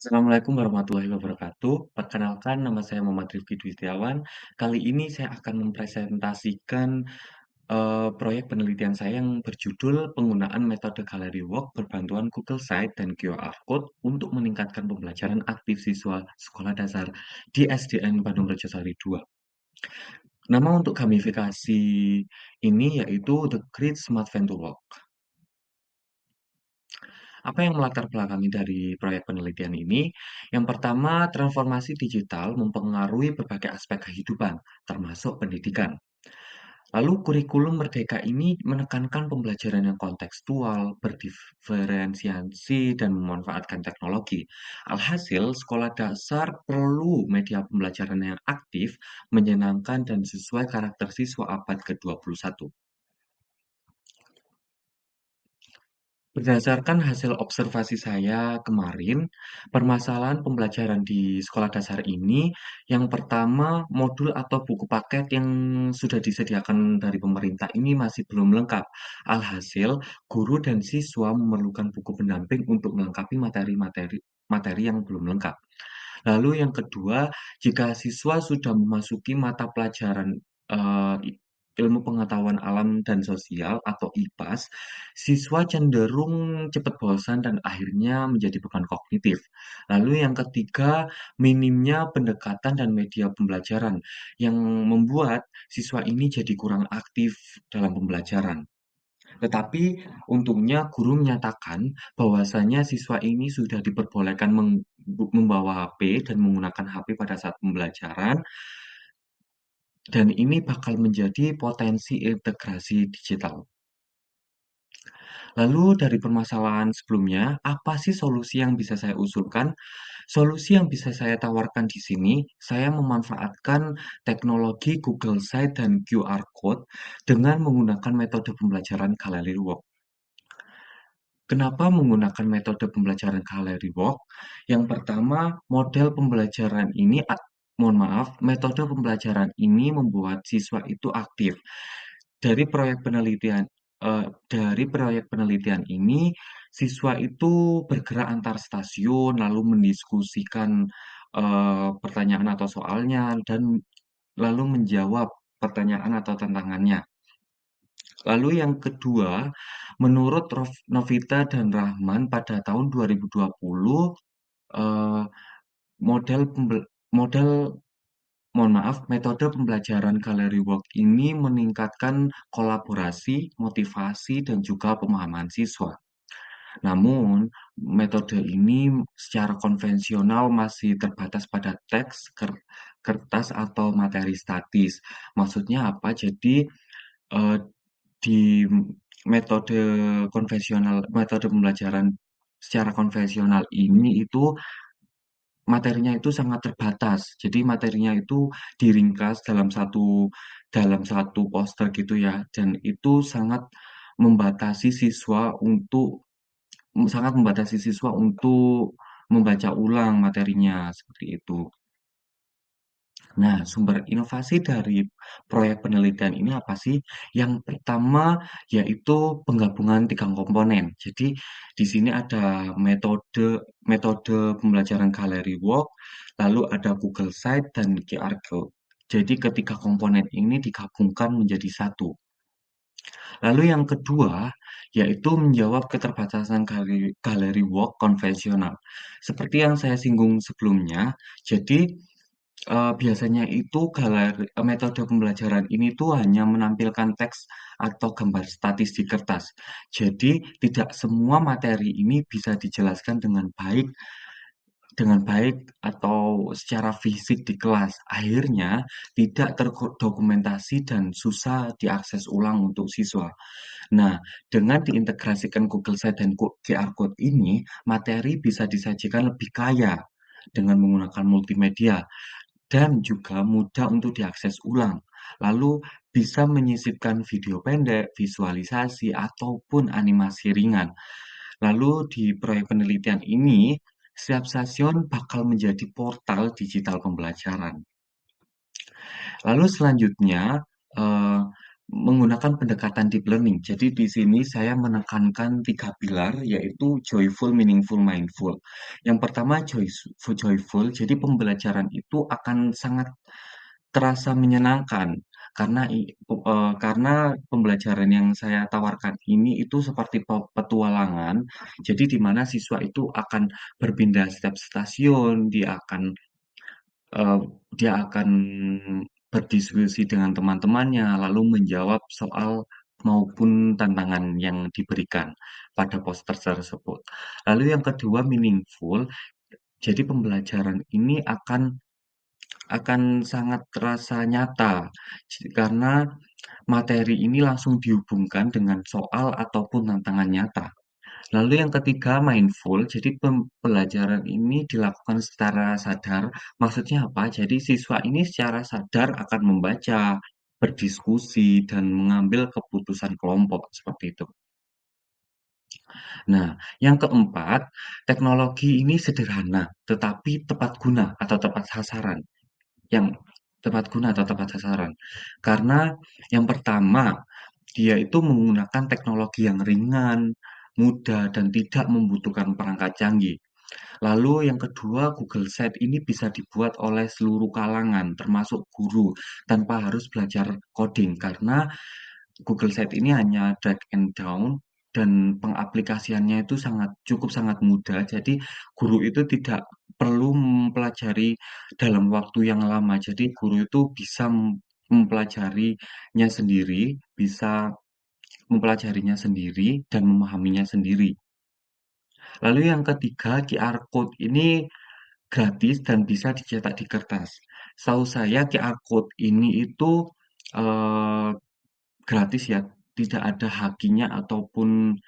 Assalamualaikum warahmatullahi wabarakatuh. Perkenalkan, nama saya Muhammad Rifki Dwitiawan. Kali ini saya akan mempresentasikan proyek penelitian saya yang berjudul penggunaan metode Gallery Walk berbantuan Google Site dan QR Code untuk meningkatkan pembelajaran aktif siswa sekolah dasar di SDN Bandung Rejosari 2. Nama untuk gamifikasi ini yaitu The Great Smart Venture Walk. Apa yang melatar belakangi dari proyek penelitian ini? Yang pertama, transformasi digital mempengaruhi berbagai aspek kehidupan, termasuk pendidikan. Lalu kurikulum Merdeka ini menekankan pembelajaran yang kontekstual, berdiferensiasi, dan memanfaatkan teknologi. Alhasil, sekolah dasar perlu media pembelajaran yang aktif, menyenangkan, dan sesuai karakter siswa abad ke-21. Berdasarkan hasil observasi saya kemarin, permasalahan pembelajaran di sekolah dasar ini, yang pertama, modul atau buku paket yang sudah disediakan dari pemerintah ini masih belum lengkap. Alhasil, guru dan siswa memerlukan buku pendamping untuk melengkapi materi yang belum lengkap. Lalu yang kedua, jika siswa sudah memasuki mata pelajaran ilmu pengetahuan alam dan sosial atau IPAS, siswa cenderung cepat bosan dan akhirnya menjadi beban kognitif. Lalu yang ketiga, minimnya pendekatan dan media pembelajaran yang membuat siswa ini jadi kurang aktif dalam pembelajaran. Tetapi untungnya guru menyatakan bahwasanya siswa ini sudah diperbolehkan membawa HP dan menggunakan HP pada saat pembelajaran, dan ini bakal menjadi potensi integrasi digital. Lalu dari permasalahan sebelumnya, apa sih solusi yang bisa saya usulkan? Solusi yang bisa saya tawarkan di sini, saya memanfaatkan teknologi Google Site dan QR Code dengan menggunakan metode pembelajaran Gallery Walk. Kenapa menggunakan metode pembelajaran Gallery Walk? Yang pertama, model pembelajaran ini mohon maaf, metode pembelajaran ini membuat siswa itu aktif. Dari proyek penelitian dari proyek penelitian ini, siswa itu bergerak antar stasiun, lalu mendiskusikan pertanyaan atau soalnya, dan lalu menjawab pertanyaan atau tantangannya. Lalu yang kedua, menurut Novita dan Rahman pada tahun 2020, eee, model pembel model mohon maaf, metode pembelajaran Gallery Walk ini meningkatkan kolaborasi, motivasi, dan juga pemahaman siswa. Namun, metode ini secara konvensional masih terbatas pada teks, kertas, atau materi statis. Maksudnya apa? Jadi, eee di metode metode pembelajaran secara konvensional ini itu materinya itu sangat terbatas. Jadi materinya itu diringkas dalam satu poster gitu ya, dan itu membatasi siswa untuk sangat membatasi siswa untuk membaca ulang materinya, seperti itu. Nah, sumber inovasi dari proyek penelitian ini apa sih? Yang pertama yaitu penggabungan 3 komponen. Jadi di sini ada metode metode pembelajaran Gallery Walk, lalu ada Google Site dan QR Code. Jadi ketiga komponen ini digabungkan menjadi satu. Lalu yang kedua, yaitu menjawab keterbatasan Gallery Walk konvensional. Seperti yang saya singgung sebelumnya, jadi biasanya itu metode pembelajaran ini tuh hanya menampilkan teks atau gambar statis di kertas. Jadi tidak semua materi ini bisa dijelaskan dengan baik atau secara fisik di kelas. Akhirnya tidak terdokumentasi dan susah diakses ulang untuk siswa. Nah, dengan diintegrasikan Google Site dan QR Code ini, materi bisa disajikan lebih kaya dengan menggunakan multimedia dan juga mudah untuk diakses ulang. Lalu bisa menyisipkan video pendek, visualisasi, ataupun animasi ringan. Lalu di proyek penelitian ini, setiap stasiun bakal menjadi portal digital pembelajaran. Lalu selanjutnya, eee menggunakan pendekatan deep learning. Jadi di sini saya menekankan 3 pilar, yaitu joyful, meaningful, mindful. Yang pertama joyful, jadi pembelajaran itu akan sangat terasa menyenangkan karena pembelajaran yang saya tawarkan ini itu seperti petualangan. Jadi di mana siswa itu akan berpindah setiap stasiun, Eee, dia akan berdiskusi dengan teman-temannya, lalu menjawab soal maupun tantangan yang diberikan pada poster tersebut. Lalu yang kedua meaningful, jadi pembelajaran ini akan sangat terasa nyata, karena materi ini langsung dihubungkan dengan soal ataupun tantangan nyata. Lalu yang ketiga mindful, jadi pembelajaran ini dilakukan secara sadar. Maksudnya apa? Jadi siswa ini secara sadar akan membaca, berdiskusi, dan mengambil keputusan kelompok seperti itu. Nah, yang keempat, teknologi ini sederhana, tetapi tepat guna atau tepat sasaran. Yang tepat guna atau tepat sasaran. Karena yang pertama, dia itu menggunakan teknologi yang ringan, mudah, dan tidak membutuhkan perangkat canggih. Lalu yang kedua, Google Sites ini bisa dibuat oleh seluruh kalangan, termasuk guru, tanpa harus belajar coding, karena Google Sites ini hanya drag and down dan pengaplikasiannya itu sangat mudah. Jadi guru itu tidak perlu mempelajari dalam waktu yang lama. Jadi guru itu bisa mempelajarinya sendiri, bisa mempelajarinya sendiri dan memahaminya sendiri. Lalu yang ketiga, QR Code ini gratis dan bisa dicetak di kertas. Setahu saya QR Code ini itu, eee, gratis ya, tidak ada hakinya ataupun,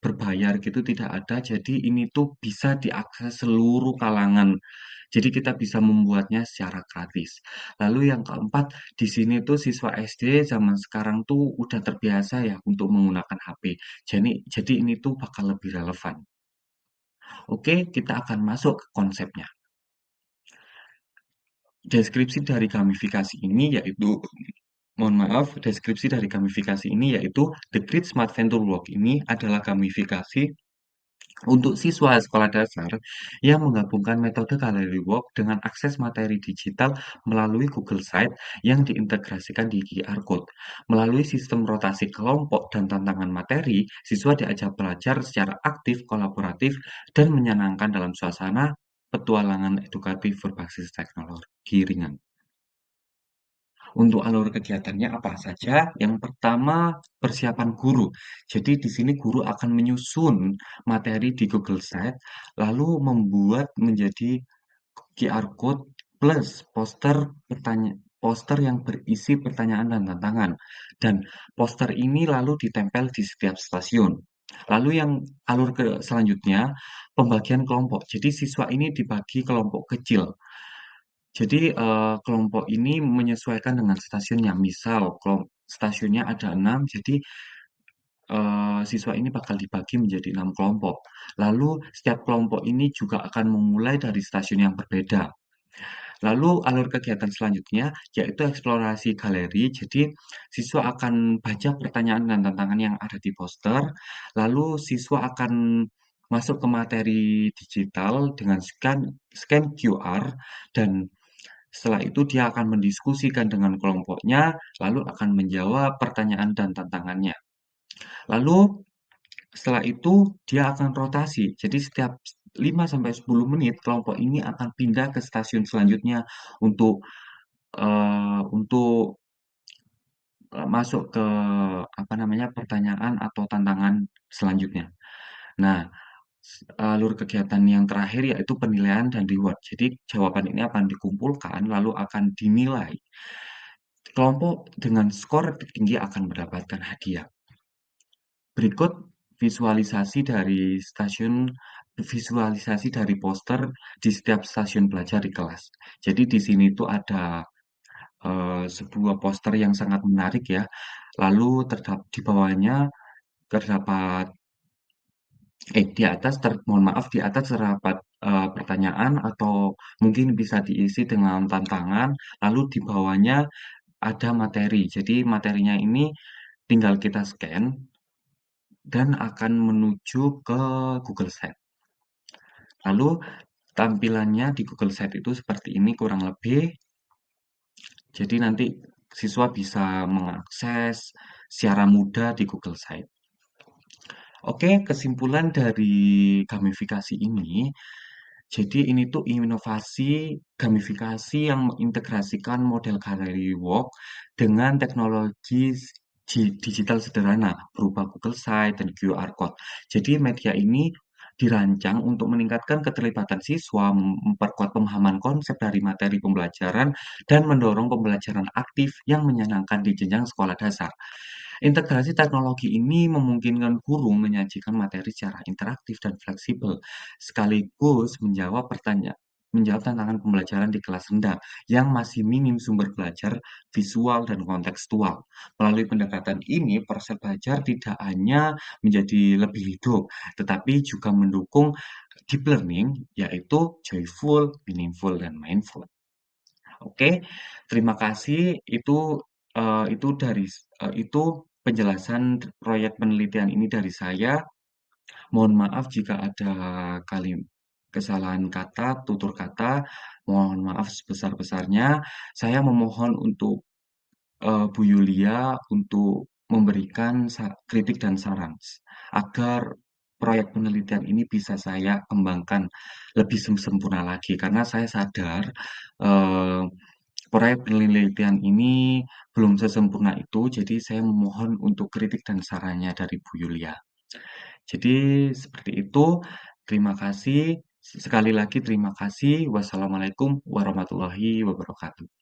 berbayar gitu tidak ada. Jadi ini tuh bisa diakses seluruh kalangan. Jadi kita bisa membuatnya secara gratis. Lalu yang keempat, di sini tuh siswa SD zaman sekarang tuh udah terbiasa ya untuk menggunakan HP. Jadi ini tuh bakal lebih relevan. Oke, kita akan masuk ke konsepnya. Deskripsi dari gamifikasi ini yaitu mohon maaf, deskripsi dari gamifikasi ini yaitu The Great Smart Venture Walk ini adalah gamifikasi untuk siswa sekolah dasar yang menggabungkan metode Gallery Walk dengan akses materi digital melalui Google Site yang diintegrasikan di QR Code. Melalui sistem rotasi kelompok dan tantangan materi, siswa diajak belajar secara aktif, kolaboratif, dan menyenangkan dalam suasana petualangan edukatif berbasis teknologi ringan. Untuk alur kegiatannya apa saja? Yang pertama, persiapan guru. Jadi di sini guru akan menyusun materi di Google Site, lalu membuat menjadi QR code plus poster yang berisi pertanyaan dan tantangan. Dan poster ini lalu ditempel di setiap stasiun. Lalu yang alur ke selanjutnya, pembagian kelompok. Jadi siswa ini dibagi kelompok kecil. Jadi, kelompok ini menyesuaikan dengan stasiunnya. Misal stasiunnya ada 6, jadi, siswa ini bakal dibagi menjadi 6 kelompok. Lalu setiap kelompok ini juga akan memulai dari stasiun yang berbeda. Lalu alur kegiatan selanjutnya yaitu eksplorasi galeri. Jadi siswa akan baca pertanyaan dan tantangan yang ada di poster, lalu siswa akan masuk ke materi digital dengan scan QR dan setelah itu dia akan mendiskusikan dengan kelompoknya, lalu akan menjawab pertanyaan dan tantangannya. Lalu setelah itu dia akan rotasi. Jadi setiap 5 sampai 10 menit kelompok ini akan pindah ke stasiun selanjutnya untuk, untuk, masuk ke apa namanya, pertanyaan atau tantangan selanjutnya. Nah, alur kegiatan yang terakhir yaitu penilaian dan reward. Jadi jawaban ini akan dikumpulkan lalu akan dinilai. Kelompok dengan skor tertinggi akan mendapatkan hadiah. Berikut visualisasi dari poster di setiap stasiun belajar di kelas. Jadi di sini tuh ada, sebuah poster yang sangat menarik ya, lalu di bawahnya terdapat di atas mohon maaf, di atas terdapat, pertanyaan atau mungkin bisa diisi dengan tantangan, lalu di bawahnya ada materi. Jadi materinya ini tinggal kita scan dan akan menuju ke Google Sheet. Lalu tampilannya di Google Sheet itu seperti ini kurang lebih. Jadi nanti siswa bisa mengakses secara mudah di Google Sheet. Oke, kesimpulan dari gamifikasi ini, jadi ini tuh inovasi gamifikasi yang mengintegrasikan model gallery walk dengan teknologi digital sederhana berupa Google Site dan QR Code. Jadi media ini dirancang untuk meningkatkan keterlibatan siswa, memperkuat pemahaman konsep dari materi pembelajaran, dan mendorong pembelajaran aktif yang menyenangkan di jenjang sekolah dasar. Integrasi teknologi ini memungkinkan guru menyajikan materi secara interaktif dan fleksibel, sekaligus menjawab tantangan pembelajaran di kelas rendah yang masih minim sumber belajar visual dan kontekstual. Melalui pendekatan ini, proses belajar tidak hanya menjadi lebih hidup, tetapi juga mendukung deep learning, yaitu joyful, meaningful, dan mindful. Oke, terima kasih. Itu itu penjelasan proyek penelitian ini dari saya. Mohon maaf jika ada kali kesalahan kata, tutur kata. Mohon maaf sebesar-besarnya. Saya memohon untuk Bu Yulia untuk memberikan kritik dan saran agar proyek penelitian ini bisa saya kembangkan lebih sempurna lagi karena saya sadar eh, proyek penelitian ini belum sesempurna itu, jadi saya memohon untuk kritik dan sarannya dari Bu Yulia. Jadi seperti itu. Terima kasih. Sekali lagi terima kasih. Wassalamualaikum warahmatullahi wabarakatuh.